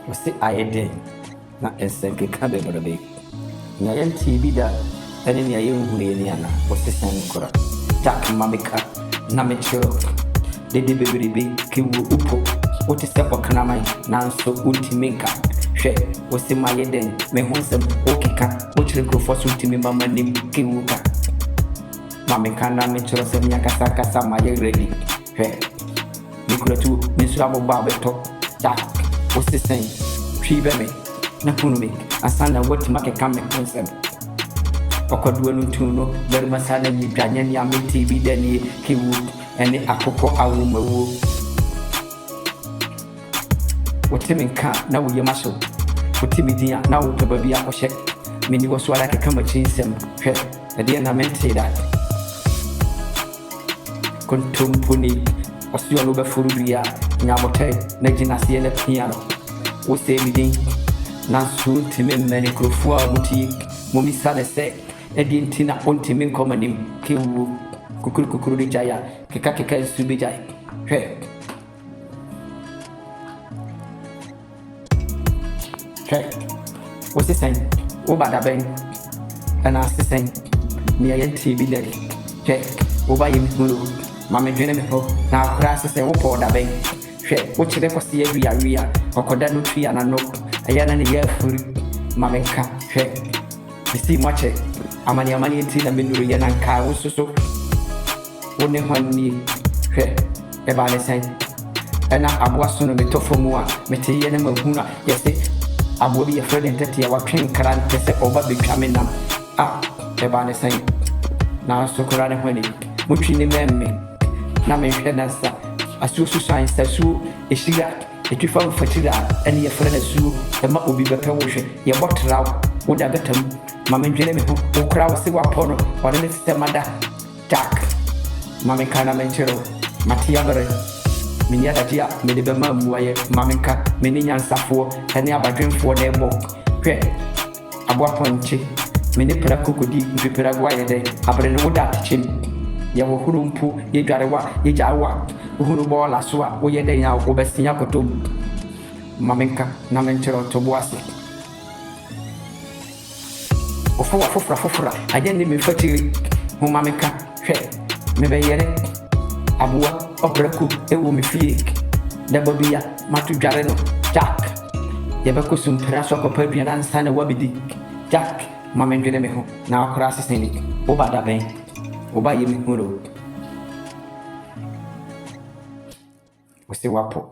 Wɔsi ayɛ den na nsɛnkeka bebrebe. Nea yɛnte bi da ɛne nea yɛnhurie ne ana wɔsi sɛn kora. Jack mameka na mekyerɛ dede bebrebe kewu upo wote sɛ ɔkraman nanso wontimi nka. Hwɛ wɔsi ma yɛ den me ho nsɛm wokeka wokyerɛ nkurɔfoɔ so wontimi mama nim kewu ka. Mameka na mekyerɛ sɛ mea kasa ma yɛ ready. Hwɛ mekura tu me nso abɔbɔ abɛtɔ. Jack wɔsi sɛn hwii bɛ me na hunu me ansa na watumi akeka me ho nsɛm. Ɔkɔdoɔ no ntu no barima saa na nyidwa nyɛ nea mente bi da nie kewu ɛne akokɔ awomawuo. Wote me nka na woyɛ mahyew wote me din a na wopɛ baabi akɔhyɛ meni wɔ so ada keka makyi nsɛm. Hwɛ ɛdeɛ na mente da kontomponi ɔsoɔ no wobɛforo dua nyabɔtɛ na gyina aseɛ na pia no wosɛ me din nanso wontimi mmɛne nkurɔfoɔ a motie momisa ne sɛ ɛdeɛ nti na wontimi nkɔ m'anim kewu kukurukukuru de gyae a keka nsu bɛgyae. Hwɛ wosi sɛn woba dabɛn ɛna ase sɛn nea yɛnte bi dɛ. Hwɛ woba yɛ mehunu ma medwene me hɔ na akora ase sɛ wopɔ dabɛn. Hwɛ wokyerɛ kɔse awia ɔkɔda no tui anano ɛyɛ na ne yɛ afuri ma menka. Hwɛ mesii mu akyɛ amane nti na menuru yɛ na nkaa wo so so wo ne hɔ nie. Hwɛ ɛbaa ne sɛn ɛna aboa so no metɔ fam a mete yɛ na mahunu a yɛse aboa bi yɛfrɛ ne ntɛte a watwe nkra ntɛ sɛ ɔba bɛtwa me nam a ɛbaa ne sɛn nanso kora ne hɔ ne motwi ne mɛmme na menhwɛ na nsa asuo susuan sɛ suo ɛhyira ɛtwifa mfatiri a ɛne yɛfrɛ no asuo ɛma obi bɛpɛ wo hwɛ yɛbɔ traw woda bɛtam ma mendwene me ho wokora wo se woapɔ no ɔne ne sɛ mada. Jack ma menka na menkyerɛ mate abere meni adagye a mede bɛma mmuayɛ ma menka mene nyansafoɔ ɛne abadwenfoɔ na ɛbɔ. Hwɛ aboapɔnkye mene pra kokodi mpeperagoa yɛ dɛn abere ne woda atekyɛm yɛwɔ horo mpo yɛdwarewa yɛgyarewa wohunu bɔɔla so a woyɛ dɛn a wobɛsia kɔtɔm. Ma menka na menkyerɛ ɔtɔbo ase ɔfa wa foforɔ a agye ne memfatiri ho. Ma menka hwɛ mebɛyɛre aboa ɔbrɛko ɛwɔ me fie daba bi a mato dware no. Jack yɛbɛkɔ sompira so akɔpa aduane ansa na wabɛdi. Jack ma mendwene me ho na akora asesɛne woba dabɛn woba yɛ me huro wo se wapo.